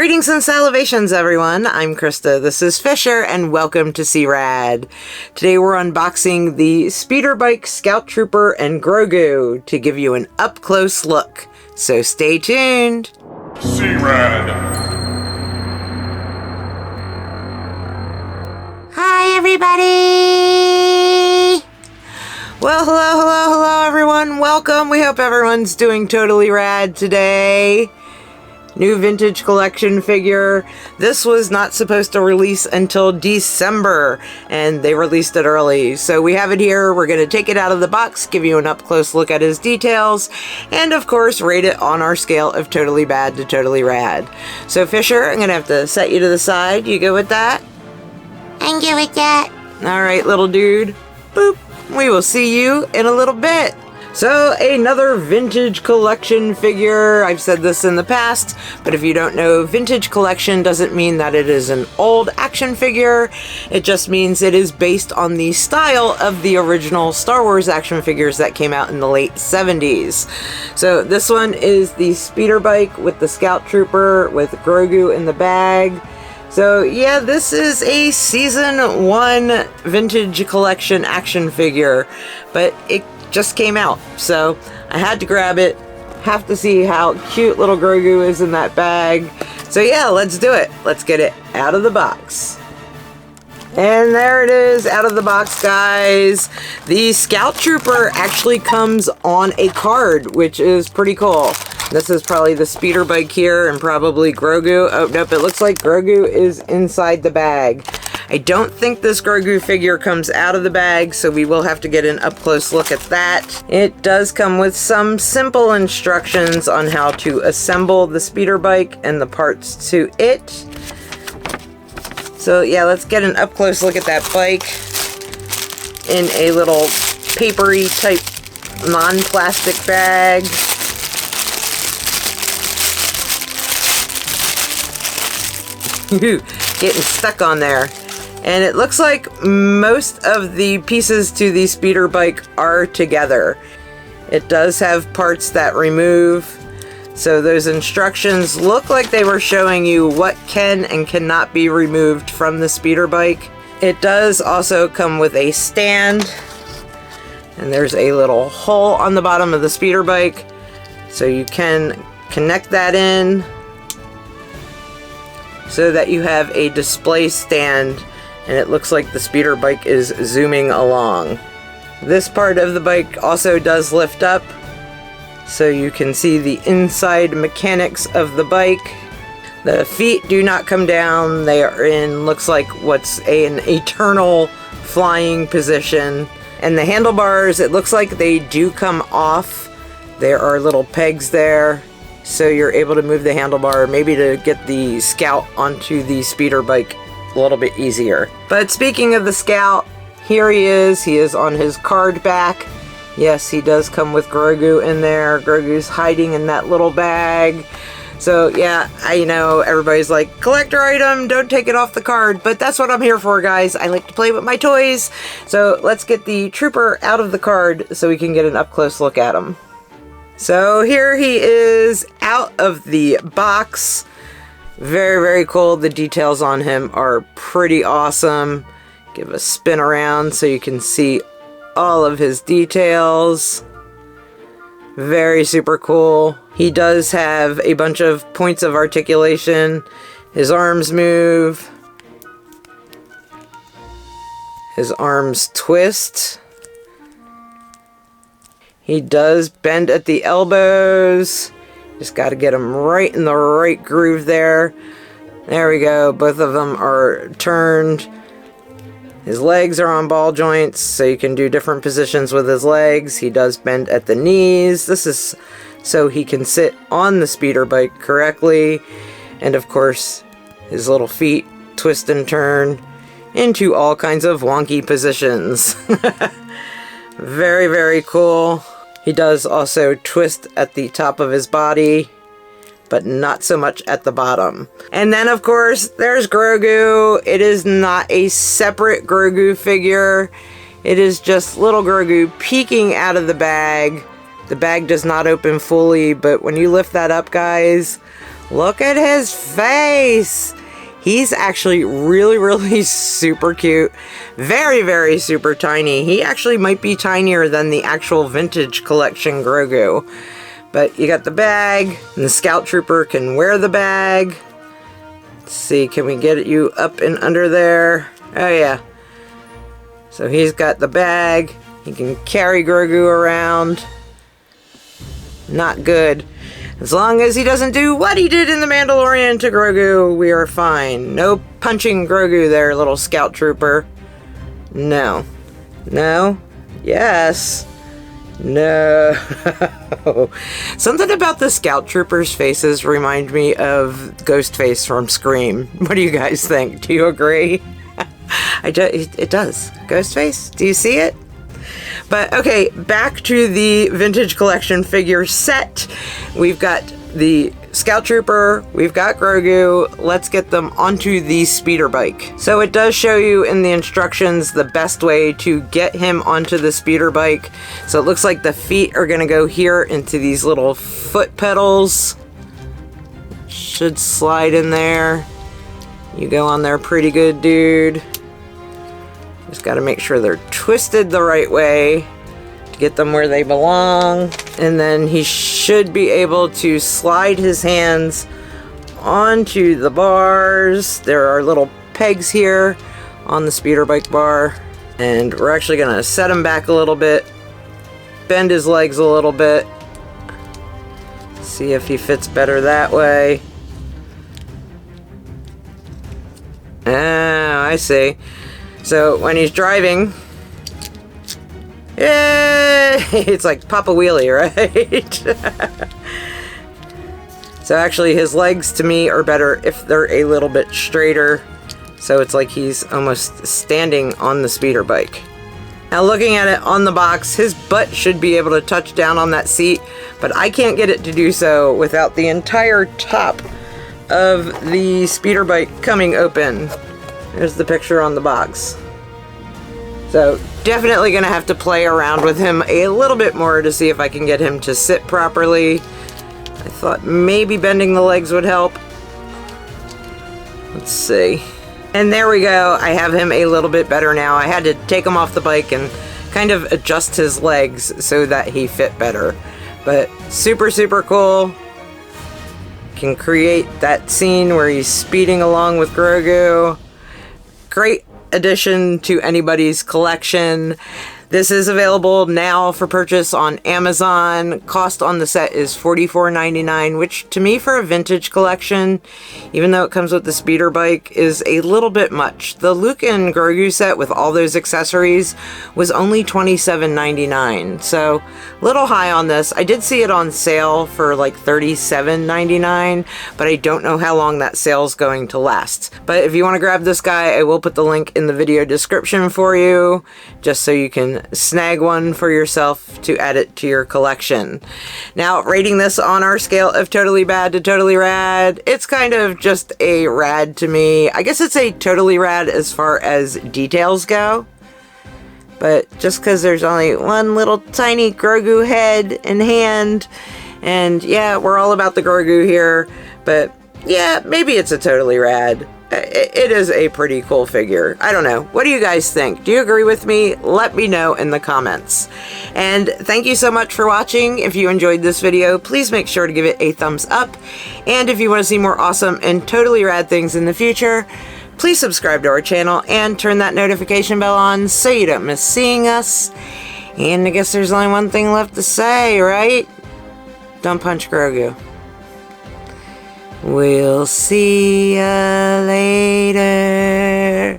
Greetings and salivations, everyone. I'm Krista. This is Fisher, and welcome to C-Rad. Today we're unboxing the Speeder Bike Scout Trooper and Grogu to give you an up-close look. So stay tuned. C-Rad. Hi, everybody. Well, hello, everyone. Welcome. We hope everyone's doing totally rad today. New vintage collection figure. This was not supposed to release until December, and they released it early. So we have it here. We're going to take it out of the box, give you an up-close look at his details, and of course, rate it on our scale of totally bad to totally rad. So Fisher, I'm going to have to set you to the side. You go with that? I'm good with that. All right, little dude. Boop. We will see you in a little bit. So, another vintage collection figure. I've said this in the past, but if you don't know, vintage collection doesn't mean that it is an old action figure. It just means it is based on the style of the original Star Wars action figures that came out in the late 70s. So, this one is the speeder bike with the Scout Trooper with Grogu in the bag. So yeah, this is a season 1 vintage collection action figure, but it just came out, so I had to grab it. Have to see how cute little Grogu is in that bag. So yeah, let's do it. Let's get it out of the box. And there it is, out of the box, guys. The Scout Trooper actually comes on a card, which is pretty cool. This is probably the speeder bike here and probably Grogu. Oh, nope, it looks like Grogu is inside the bag. I don't think this Grogu figure comes out of the bag, so we will have to get an up-close look at that. It does come with some simple instructions on how to assemble the speeder bike and the parts to it. So yeah, let's get an up-close look at that bike in a little papery type non-plastic bag. Getting stuck on there. And it looks like most of the pieces to the speeder bike are together. It does have parts that remove. So those instructions look like they were showing you what can and cannot be removed from the speeder bike. It does also come with a stand. And there's a little hole on the bottom of the speeder bike. So you can connect that in so that you have a display stand, and it looks like the speeder bike is zooming along. This part of the bike also does lift up, so you can see the inside mechanics of the bike. The feet do not come down. They are in, looks like what's an eternal flying position. And the handlebars, it looks like they do come off. There are little pegs there, so you're able to move the handlebar, maybe to get the Scout onto the speeder bike a little bit easier. But speaking of the Scout, here he is. He is on his card back. Yes, he does come with Grogu in there. Grogu's hiding in that little bag. So yeah, I know everybody's like, collector item, don't take it off the card, but that's what I'm here for, guys. I like to play with my toys. So let's get the Trooper out of the card so we can get an up-close look at him. So here he is out of the box. Very, very cool. The details on him are pretty awesome. Give a spin around so you can see all of his details. Very super cool. He does have a bunch of points of articulation. His arms move. His arms twist. He does bend at the elbows. Just got to get him right in the right groove there. There we go. Both of them are turned. His legs are on ball joints, so you can do different positions with his legs. He does bend at the knees. This is so he can sit on the speeder bike correctly. And of course, his little feet twist and turn into all kinds of wonky positions. Very, very cool. He does also twist at the top of his body, but not so much at the bottom. And then, of course, there's Grogu. It is not a separate Grogu figure. It is just little Grogu peeking out of the bag. The bag does not open fully, but when you lift that up, guys, Look at his face. He's actually really, really super cute. Very, very super tiny. He actually might be tinier than the actual vintage collection Grogu. But you got the bag, and the Scout Trooper can wear the bag. Let's see, can we get you up and under there? Oh yeah. So he's got the bag. He can carry Grogu around. Not good. As long as he doesn't do what he did in The Mandalorian to Grogu, we are fine. No punching Grogu there, little Scout Trooper. No. No. Yes. No. Something about the Scout Troopers' faces remind me of Ghostface from Scream. What do you guys think? Do you agree? It does. Ghostface? Do you see it? But okay, back to the Vintage Collection figure set. We've got the Scout Trooper, we've got Grogu. Let's get them onto the speeder bike. So it does show you in the instructions the best way to get him onto the speeder bike. So it looks like the feet are gonna go here into these little foot pedals. Should slide in there. You go on there pretty good, dude. Just gotta make sure they're twisted the right way to get them where they belong. And then he should be able to slide his hands onto the bars. There are little pegs here on the speeder bike bar. And we're actually gonna set him back a little bit, bend his legs a little bit, see if he fits better that way. Oh, I see. So when he's driving, yay! It's like Papa Wheelie, right? So actually his legs to me are better if they're a little bit straighter. So it's like he's almost standing on the speeder bike. Now looking at it on the box, his butt should be able to touch down on that seat, but I can't get it to do so without the entire top of the speeder bike coming open. There's the picture on the box. So definitely gonna have to play around with him a little bit more to see if I can get him to sit properly. I thought maybe bending the legs would help. Let's see. And there we go. I have him a little bit better now. I had to take him off the bike and kind of adjust his legs so that he fit better. But super, super cool. Can create that scene where he's speeding along with Grogu. Great addition to anybody's collection. This is available now for purchase on Amazon. Cost on the set is $44.99, which to me for a vintage collection, even though it comes with the speeder bike, is a little bit much. The Luke and Grogu set with all those accessories was only $27.99, so a little high on this. I did see it on sale for like $37.99, but I don't know how long that sale's going to last. But if you want to grab this guy, I will put the link in the video description for you, just so you can snag one for yourself to add it to your collection. Now, rating this on our scale of totally bad to totally rad, it's kind of just a rad to me. I guess it's a totally rad as far as details go, but just because there's only one little tiny Grogu head and hand, and yeah, we're all about the Grogu here, but yeah, maybe it's a totally rad. It is a pretty cool figure. I don't know. What do you guys think? Do you agree with me? Let me know in the comments. And thank you so much for watching. If you enjoyed this video, please make sure to give it a thumbs up. And if you want to see more awesome and totally rad things in the future, please subscribe to our channel and turn that notification bell on so you don't miss seeing us. And I guess there's only one thing left to say, right? Don't punch Grogu. We'll see ya later.